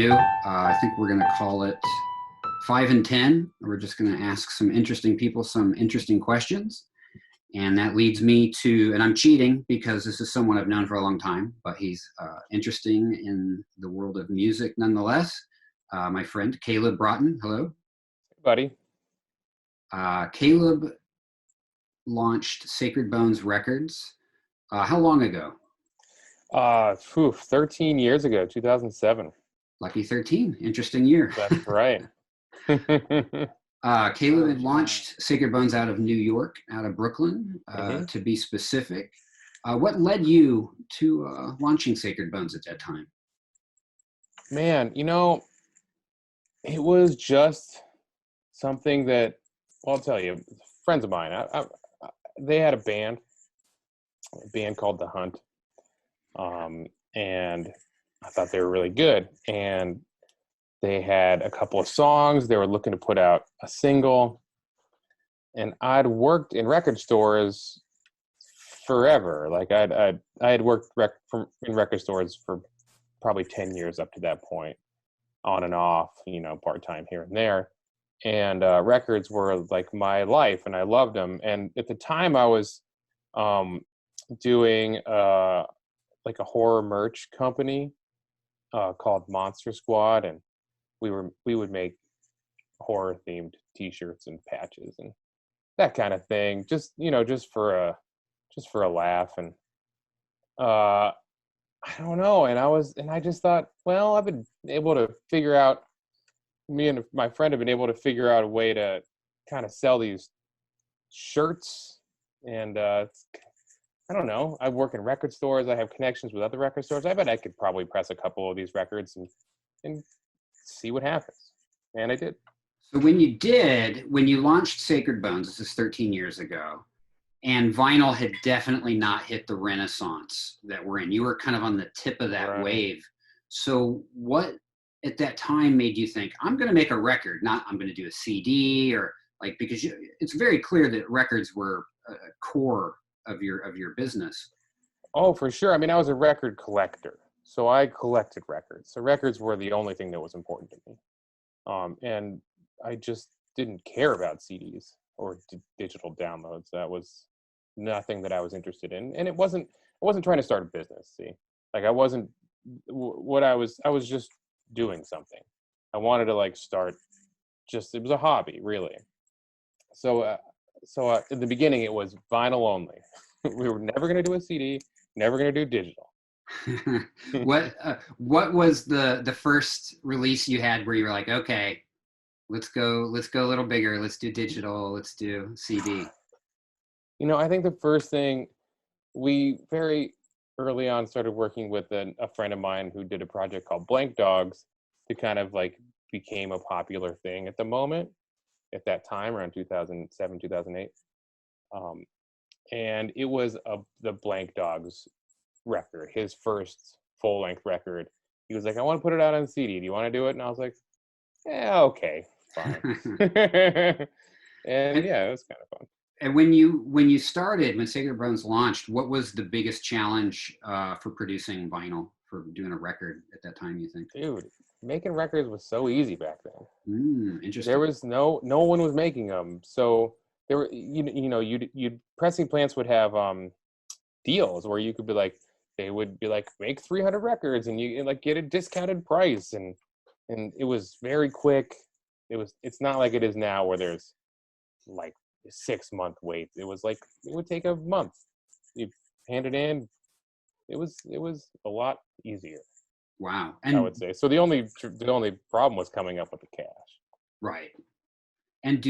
interview. I think we're going to call it 5 and 10. We're just going to ask some interesting people some interesting questions. And that leads me to, and I'm cheating because this is someone I've known for a long time, but he's interesting in the world of music nonetheless. My friend, Caleb Braaten. Hello. Hey, buddy. Caleb launched Sacred Bones Records. How long ago? 13 years ago, 2007. Lucky 13. Interesting year. That's right. Caleb had launched Sacred Bones out of New York, out of Brooklyn, to be specific. What led you to launching Sacred Bones at that time? Man, it was just something that, well, I'll tell you, friends of mine, they had a band called The Hunt. And I thought they were really good. And they had a couple of songs. They were looking to put out a single. And I'd worked in record stores forever. Like I had worked in record stores for probably 10 years up to that point, on and off, part-time here and there. And records were like my life, and I loved them. And at the time I was doing like a horror merch company called Monster Squad, and we would make horror themed t-shirts and patches and that kind of thing, just for a laugh. And I don't know, and I just thought, well, I've been able to figure out, me and my friend have been able to figure out a way to kind of sell these shirts. And I don't know, I work in record stores. I have connections with other record stores. I bet I could probably press a couple of these records and see what happens. And I did. So when you launched Sacred Bones, this is 13 years ago, and vinyl had definitely not hit the renaissance that we're in. You were kind of on the tip of that wave. So what at that time made you think, I'm going to make a record, not I'm going to do a CD, or like, because it's very clear that records were a core of your business. Oh, for sure. I mean, I was a record collector, so I collected records. So records were the only thing that was important to me. And I just didn't care about CDs or digital downloads. That was nothing that I was interested in. And I wasn't trying to start a business. See, like I was just doing something. I wanted to like start, it was a hobby, really. So in the beginning, it was vinyl only. We were never going to do a CD, never going to do digital. What was the first release you had where you were like, okay, let's go a little bigger. Let's do digital. Let's do CD. I think the first thing, we very early on started working with a friend of mine who did a project called Blank Dogs, to kind of like became a popular thing at the moment. At that time, around 2007, 2008. And it was the Blank Dogs record, his first full-length record. He was like, I want to put it out on CD. Do you want to do it? And I was like, yeah, okay, fine. And yeah, it was kind of fun. And when Sacred Bones launched, what was the biggest challenge for producing vinyl, for doing a record at that time, you think? Dude, making records was so easy back then. Interesting. There was no one was making them. So there were, you'd pressing plants would have deals where you could be like, they would be like, make 300 records and you like get a discounted price, and it was very quick. It's not like it is now where there's like a 6-month wait. It was like, it would take a month. You hand it in. It was a lot easier. Wow. And I would say. So the only problem was coming up with the cash. Right. And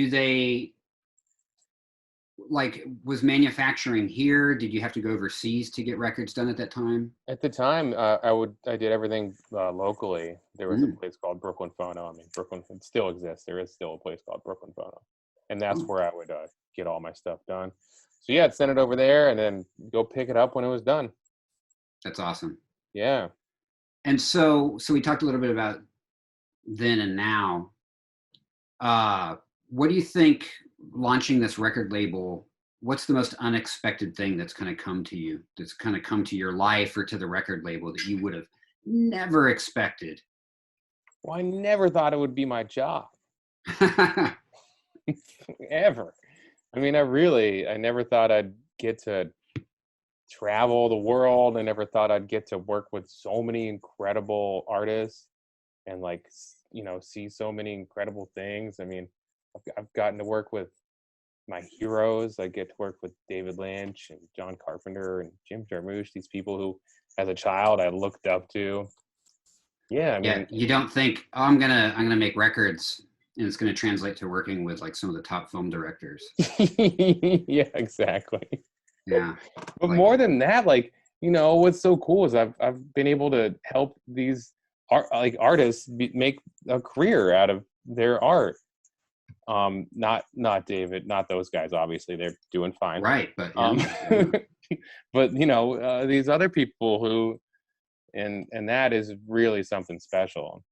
was manufacturing here? Did you have to go overseas to get records done at that time? At the time, I did everything locally. There was a place called Brooklyn Phono. I mean, Brooklyn, it still exists. There is still a place called Brooklyn Phono. And that's where I would get all my stuff done. So yeah, I'd send it over there and then go pick it up when it was done. That's awesome. Yeah. And so we talked a little bit about then and now. What do you think, launching this record label, what's the most unexpected thing that's kind of come to you, that's kind of come to your life or to the record label that you would have never expected well, I never thought it would be my job ever. I mean, I never thought I'd get to travel the world. I never thought I'd get to work with so many incredible artists and like, see so many incredible things. I mean, I've gotten to work with my heroes. I get to work with David Lynch and John Carpenter and Jim Jarmusch, these people who, as a child, I looked up to. Yeah, I mean, You don't think, oh, I'm gonna make records and it's gonna translate to working with like some of the top film directors. yeah, exactly. Yeah. But Like, more than that, like, what's so cool is I've been able to help these artists make a career out of their art. Not David, not those guys. Obviously, they're doing fine. right, but but these other people who, and that is really something special,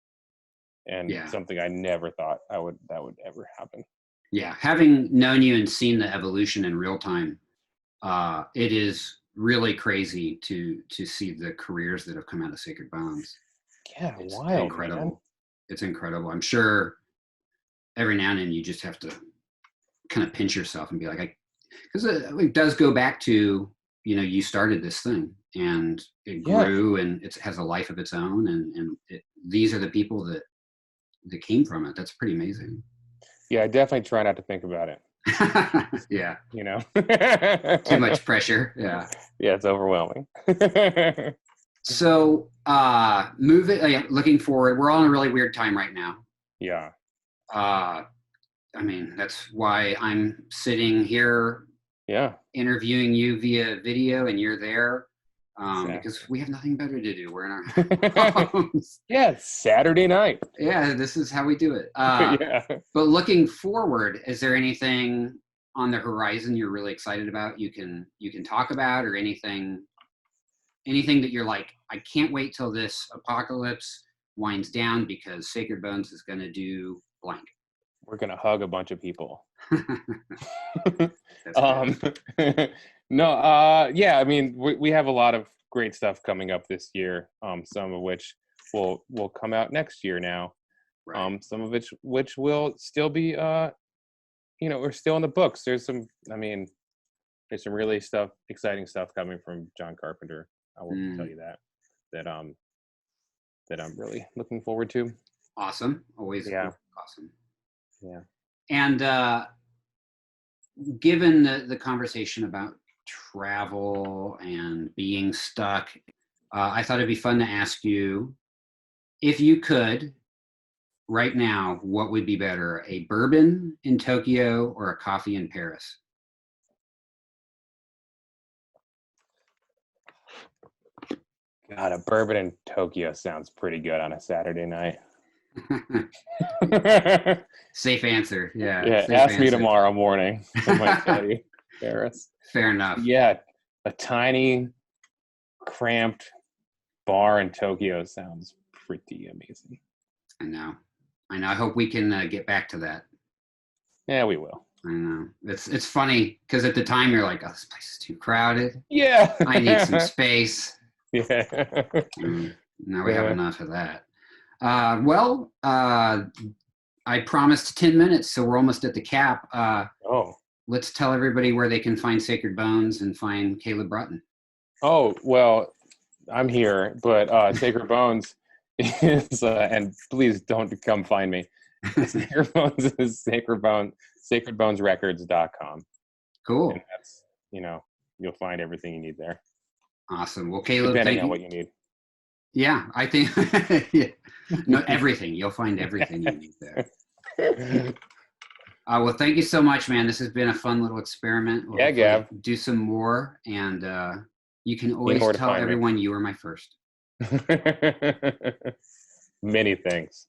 and something I never thought that would ever happen. Yeah, having known you and seen the evolution in real time, it is really crazy to see the careers that have come out of Sacred Bones. Yeah, It's wild, incredible. Man. It's incredible. I'm sure every now and then you just have to kind of pinch yourself and be like, because it does go back to, you started this thing and it grew and it has a life of its own, and these are the people that came from it. That's pretty amazing. Yeah, I definitely try not to think about it. Yeah. Too much pressure. Yeah. Yeah, it's overwhelming. So looking forward, we're all in a really weird time right now. Yeah. I mean, that's why I'm sitting here interviewing you via video and you're there. Exactly. Because we have nothing better to do. We're in our homes. Yeah, it's Saturday night. Yeah, this is how we do it. But looking forward, is there anything on the horizon you're really excited about you can talk about, or anything that you're like, I can't wait till this apocalypse winds down because Sacred Bones is going to do blank? We're going to hug a bunch of people. No, yeah, I mean, we have a lot of great stuff coming up this year, some of which will come out next year now. Right. Some of which will still be, we're still in the books. There's some really exciting stuff coming from John Carpenter. I will tell you that I'm really looking forward to. Awesome. Always awesome. Yeah. And given the conversation about travel and being stuck, I thought it'd be fun to ask you, if you could, right now, what would be better, a bourbon in Tokyo or a coffee in Paris? God, a bourbon in Tokyo sounds pretty good on a Saturday night. Safe answer. Yeah. Yeah. Ask me tomorrow morning. I might tell you Paris. Fair enough. Yeah. A tiny, cramped bar in Tokyo sounds pretty amazing. I know. I hope we can get back to that. Yeah, we will. I know. It's funny because at the time you're like, oh, this place is too crowded. Yeah. I need some space. Yeah. Now we have enough of that. I promised 10 minutes, so we're almost at the cap. Let's tell everybody where they can find Sacred Bones and find Caleb Braaten. Oh, well, I'm here, but Sacred Bones is, and please don't come find me. Sacred Bones is sacredbonesrecords.com. Cool. And that's, you'll find everything you need there. Awesome. Well, Caleb, depending on what you need. Yeah, I think no, everything. You'll find everything you need there. Well, thank you so much, man. This has been a fun little experiment. We'll Gav. Do some more, and you can always tell everyone you were my first. Many thanks.